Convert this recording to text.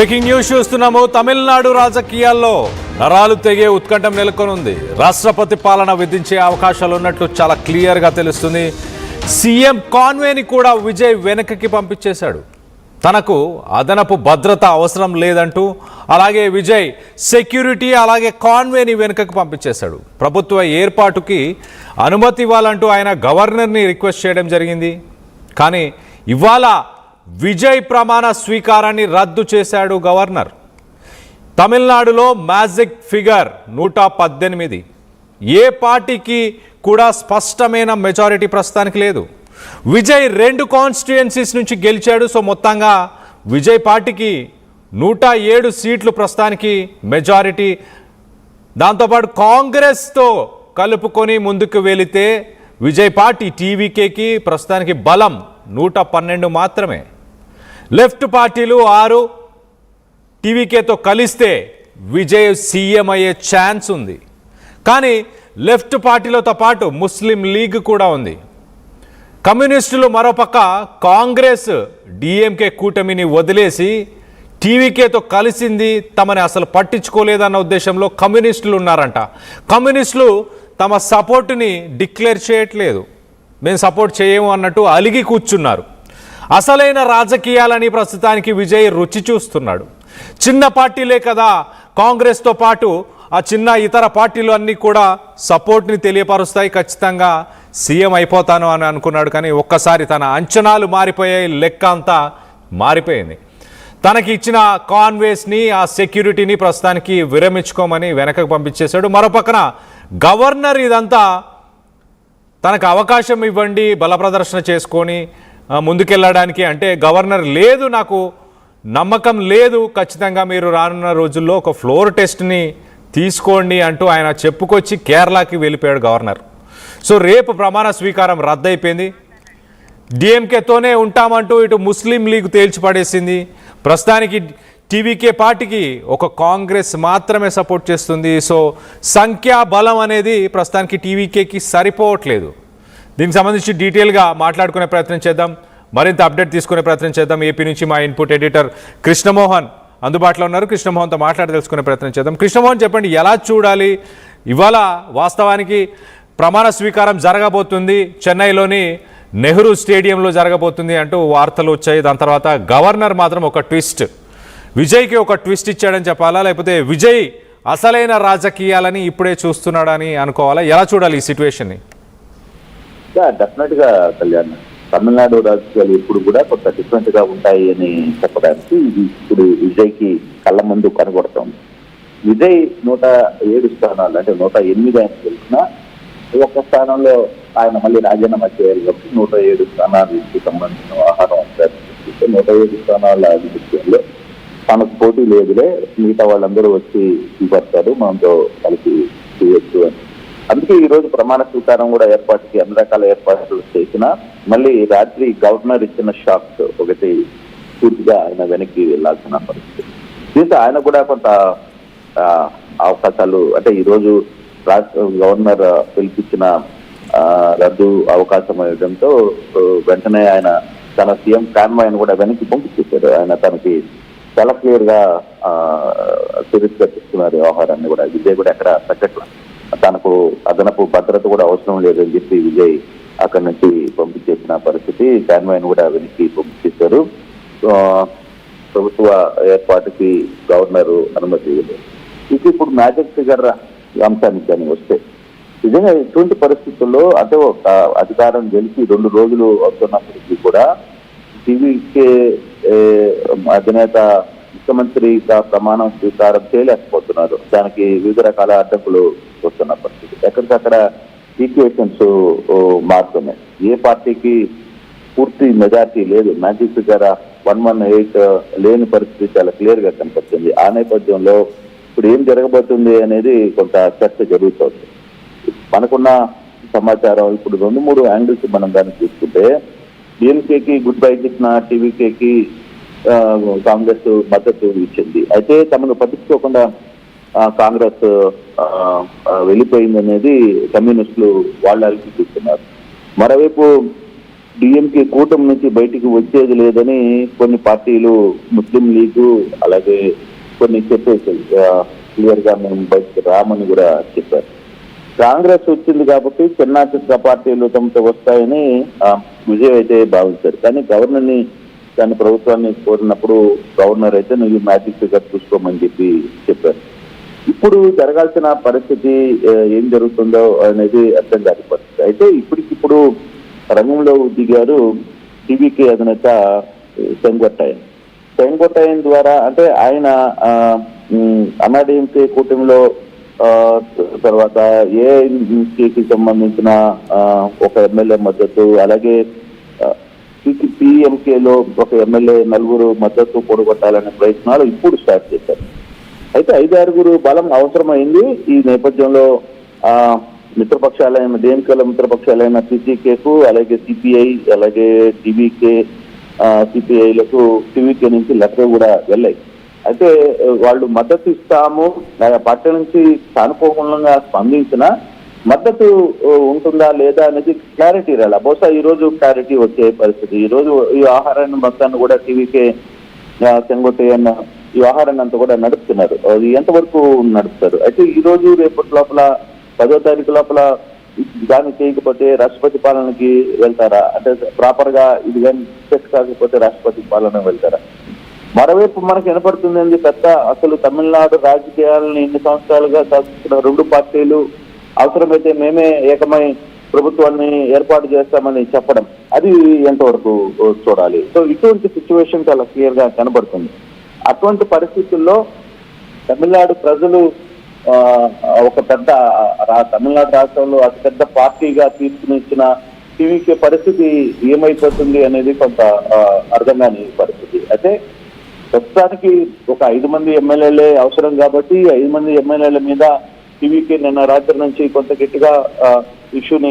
Breaking news చూస్తున్నాము. తమిళనాడు రాజకీయాల్లో నరాలు తెగే ఉత్కంఠం నెలకొనుంది. రాష్ట్రపతి పాలన విధించే అవకాశాలు ఉన్నట్లు చాలా క్లియర్గా తెలుస్తుంది. సీఎం కాన్వేని కూడా విజయ్ వెనక్కి పంపించేశాడు. తనకు అదనపు భద్రత అవసరం లేదంటూ, అలాగే విజయ్ సెక్యూరిటీ అలాగే కాన్వేని వెనుకకు పంపించేశాడు. ప్రభుత్వ ఏర్పాటుకి అనుమతి ఇవ్వాలంటూ ఆయన గవర్నర్ని రిక్వెస్ట్ చేయడం జరిగింది. కానీ ఇవాళ విజయ్ ప్రమాణ స్వీకారాన్ని రద్దు చేశాడు గవర్నర్. తమిళనాడులో మ్యాజిక్ ఫిగర్ 118. ఏ పార్టీకి కూడా స్పష్టమైన మెజారిటీ ప్రస్తుతానికి లేదు. విజయ్ 2 కాన్స్టిట్యుయెన్సీస్ నుంచి గెలిచాడు. సో మొత్తంగా విజయ్ పార్టీకి 107 సీట్లు ప్రస్తుతానికి మెజారిటీ. దాంతోపాటు కాంగ్రెస్తో కలుపుకొని ముందుకు వెళితే విజయ్ పార్టీ టీవీకేకి ప్రస్తుతానికి బలం 112 మాత్రమే. లెఫ్ట్ పార్టీలు 6, టీవీకేతో కలిస్తే విజయ్ సీఎం అయ్యే ఛాన్స్ ఉంది. కానీ లెఫ్ట్ పార్టీలతో పాటు ముస్లిం లీగ్ కూడా ఉంది. కమ్యూనిస్టులు మరోపక్క కాంగ్రెస్ డిఎంకే కూటమిని వదిలేసి టీవీకేతో కలిసింది, తమని అసలు పట్టించుకోలేదన్న ఉద్దేశంలో కమ్యూనిస్టులు ఉన్నారంట. కమ్యూనిస్టులు తమ సపోర్టుని డిక్లేర్ చేయట్లేదు. మేము సపోర్ట్ చేయము అన్నట్టు అలిగి కూర్చున్నారు. అసలైన రాజకీయాలని ప్రస్తుతానికి విజయ్ రుచి చూస్తున్నాడు. చిన్న పార్టీలే కదా, కాంగ్రెస్తో పాటు ఆ చిన్న ఇతర పార్టీలు అన్నీ కూడా సపోర్ట్ని తెలియపరుస్తాయి, ఖచ్చితంగా సీఎం అయిపోతాను అని అనుకున్నాడు. కానీ ఒక్కసారి తన అంచనాలు మారిపోయాయి, లెక్క అంతా మారిపోయింది. తనకి ఇచ్చిన కాన్వేస్ని, ఆ సెక్యూరిటీని ప్రస్తుతానికి విరమించుకోమని వెనకకు పంపించేశాడు. మరోపక్కన గవర్నర్ ఇదంతా తనకు అవకాశం ఇవ్వండి, బల ప్రదర్శన చేసుకొని ముందుకెళ్ళడానికి అంటే గవర్నర్ లేదు, నాకు నమ్మకం లేదు, ఖచ్చితంగా మీరు రానున్న రోజుల్లో ఒక ఫ్లోర్ టెస్ట్ని తీసుకోండి అంటూ ఆయన చెప్పుకొచ్చి కేరళకి వెళ్ళిపోయాడు గవర్నర్. సో రేపు ప్రమాణ స్వీకారం రద్దయిపోయింది. డిఎంకేతోనే ఉంటామంటూ ఇటు ముస్లిం లీగ్ తేల్చిపడేసింది. ప్రస్తుతానికి టీవీకే పార్టీకి ఒక కాంగ్రెస్ మాత్రమే సపోర్ట్ చేస్తుంది. సో సంఖ్యాబలం అనేది ప్రస్తుతానికి టీవీకేకి సరిపోవట్లేదు. దీనికి సంబంధించి డీటెయిల్గా మాట్లాడుకునే ప్రయత్నం చేద్దాం, మరింత అప్డేట్ తీసుకునే ప్రయత్నం చేద్దాం. ఏపీ నుంచి మా ఇన్పుట్ ఎడిటర్ కృష్ణమోహన్ అందుబాటులో ఉన్నారు. కృష్ణమోహన్తో మాట్లాడి తెలుసుకునే ప్రయత్నం చేద్దాం. కృష్ణమోహన్, చెప్పండి, ఎలా చూడాలి ఇవాళ? వాస్తవానికి ప్రమాణ స్వీకారం జరగబోతుంది, చెన్నైలోని నెహ్రూ స్టేడియంలో జరగబోతుంది అంటూ వార్తలు వచ్చాయి. దాని తర్వాత గవర్నర్ మాత్రం ఒక ట్విస్ట్, విజయ్కి ఒక ట్విస్ట్ ఇచ్చాడని చెప్పాలా, లేకపోతే విజయ్ అసలైన రాజకీయాలని ఇప్పుడే చూస్తున్నాడని అనుకోవాలా? ఎలా చూడాలి ఈ సిచ్యువేషన్ని? డెఫినెట్ గా కళ్యాణ్, తమిళనాడు రాజకీయాలు ఇప్పుడు కూడా కొంత డిఫరెంట్ గా ఉంటాయి అని చెప్పడానికి ఇది ఇప్పుడు విజయ్ కి కళ్ళ ముందు కనబడుతోంది. విజయ్ 107 స్థానాలు అంటే 108 ఆయన గెలిచిన ఒక్క స్థానంలో ఆయన మళ్ళీ రాజీనామా చేయాలి కాబట్టి 107 స్థానాలకు సంబంధించిన వ్యవహారం అంటారు. 107 స్థానాల విషయంలో తనకు పోటీ లేదులే, మిగతా వాళ్ళందరూ వచ్చి చూపడతారు, మనతో కలిసి చేయొచ్చు అని. అందుకే ఈ రోజు ప్రమాణ స్వీకారం కూడా ఏర్పాటుకి అన్ని రకాల ఏర్పాట్లు చేసిన మళ్ళీ రాత్రి గవర్నర్ ఇచ్చిన షాక్ ఒకటి పూర్తిగా ఆయన వెనక్కి వెళ్లాల్సిన పరిస్థితి. దీంతో ఆయన కూడా కొంత అవకాశాలు అంటే ఈ రోజు గవర్నర్ పిలిపించిన రద్దు అవకాశం ఇవ్వడంతో వెంటనే ఆయన తన సీఎం కాన్వాయ్ని కూడా వెనక్కి పంపించేశారు. ఆయన తనకి చాలా క్లియర్ గా తిరస్కరిస్తున్నారు వ్యవహారాన్ని కూడా. విజయ్ కూడా ఎక్కడ తగ్గట్ల, తనకు అదనపు భద్రత కూడా అవసరం లేదని చెప్పి విజయ్ అక్కడి నుంచి పంపించేసిన పరిస్థితి. కాన్వాయ్ని కూడా వెనక్కి పంపించేశారు. ప్రభుత్వ ఏర్పాటుకి గవర్నర్ అనుమతి ఇవ్వలేదు. ఇప్పుడు మ్యాజిక్ ఫిగర్ అంశానికి కానీ వస్తే నిజంగా ఇటువంటి పరిస్థితుల్లో అంటే ఒక అధికారం గెలిచి 2 రోజులు అవుతున్నప్పటికీ కూడా టీవీకే అధినేత ముఖ్యమంత్రిగా ప్రమాణం స్వీకారం చేయలేకపోతున్నారు. దానికి వివిధ రకాల అడ్డంకులు వస్తున్న పరిస్థితి. ఎక్కడికక్కడ ఈక్వేషన్స్ మారుతున్నాయి. ఏ పార్టీకి పూర్తి మెజార్టీ లేదు, మ్యాజిక్ ఫిగర్ 118 లేని పరిస్థితి చాలా క్లియర్ గా కనిపిస్తుంది. ఆ నేపథ్యంలో ఇప్పుడు ఏం జరగబోతుంది అనేది కొంత చర్చ జరుగుతుంది. మనకున్న సమాచారం ఇప్పుడు 2-3 యాంగిల్స్ మనం దాన్ని చూసుకుంటే, డిఎంకేకి గుడ్ బై చెప్పిన టీవీకేకి కాంగ్రెస్ మద్దతు ఇచ్చింది. అయితే తమను పట్టించుకోకుండా కాంగ్రెస్ వెళ్ళిపోయింది అనేది కమ్యూనిస్టులు వాళ్ళకి చూస్తున్నారు. మరోవైపు డిఎంకే కూటమి నుంచి బయటికి వచ్చేది లేదని కొన్ని పార్టీలు, ముస్లిం లీగు అలాగే కొన్ని చెప్పేసి క్లియర్ గా మేము బయటకు రామని కూడా చెప్పారు. కాంగ్రెస్ వచ్చింది కాబట్టి చిన్న పార్టీలు తమతో వస్తాయని విజయ్ అయితే భావించారు. కానీ గవర్నర్ని దాని ప్రభుత్వాన్ని కోరినప్పుడు గవర్నర్ అయితే నువ్వు మ్యాజిక్ ఫిగర్ చూసుకోమని చెప్పారు. ఇప్పుడు జరగాల్సిన పరిస్థితి ఏం జరుగుతుందో అనేది అర్థం కాని పరిస్థితి. అయితే ఇప్పటికిప్పుడు రంగంలో దిగారు టీవీకే అధినేత సెంగొట్టయన్ ద్వారా. అంటే ఆయన అన్నాడీఎంకే కూటమిలో తర్వాత ఏఐకి సంబంధించిన ఒక ఎమ్మెల్యే మద్దతు, అలాగే పిఎంకేలో ఒక ఎమ్మెల్యే 4 మద్దతు కూడగొట్టాలనే ప్రయత్నాలు ఇప్పుడు స్టార్ట్ చేశారు. అయితే 5-6 బలం అవసరమైంది. ఈ నేపథ్యంలో మిత్రపక్షాలైన డిఎంకేల మిత్రపక్షాలైన పీసీకేకు, అలాగే సిపిఐ, అలాగే టీవీకే, సిపిఐలకు టీవీకే నుంచి లెటర్ కూడా వెళ్ళాయి. అయితే వాళ్ళు మద్దతు ఇస్తాము, పార్టీ నుంచి సానుకూలంగా స్పందించిన మద్దతు ఉంటుందా లేదా అనేది క్లారిటీ రాల. బహుశా ఈ రోజు క్లారిటీ వచ్చే పరిస్థితి. ఈ రోజు ఈ ఆహారాన్ని మొత్తాన్ని కూడా టీవీకే సెంగొట్టయన్ ఈ వ్యవహారాన్ని అంతా కూడా నడుపుతున్నారు. అది ఎంతవరకు నడుపుతారు? అయితే ఈ రోజు రేపటి లోపల 10వ తారీఖు లోపల దాన్ని చేయకపోతే రాష్ట్రపతి పాలనకి వెళ్తారా? అంటే ప్రాపర్ గా ఇది కానీ సెట్ కాకపోతే రాష్ట్రపతి పాలన వెళ్తారా? మరోవైపు మనకు వినపడుతుంది పెద్ద అసలు తమిళనాడు రాజకీయాలను ఇన్ని సంవత్సరాలుగా శాసిస్తున్న 2 పార్టీలు అవసరమైతే మేమే ఏకమై ప్రభుత్వాన్ని ఏర్పాటు చేస్తామని చెప్పడం, అది ఎంతవరకు చూడాలి. సో ఇటువంటి సిచ్యువేషన్ చాలా క్లియర్ గా కనబడుతుంది. అటువంటి పరిస్థితుల్లో తమిళనాడు ప్రజలు ఒక పెద్ద తమిళనాడు రాష్ట్రంలో అతిపెద్ద పార్టీగా తీసుకుని ఇచ్చిన టీవీకే పరిస్థితి ఏమైపోతుంది అనేది కొంత అర్థం కాని పరిస్థితి. అయితే ప్రస్తుతానికి ఒక 5 మంది ఎమ్మెల్యేలే అవసరం కాబట్టి 5 మంది ఎమ్మెల్యేల మీద టీవీకే నిన్న రాత్రి నుంచి కొంత గట్టిగా ఇష్యూని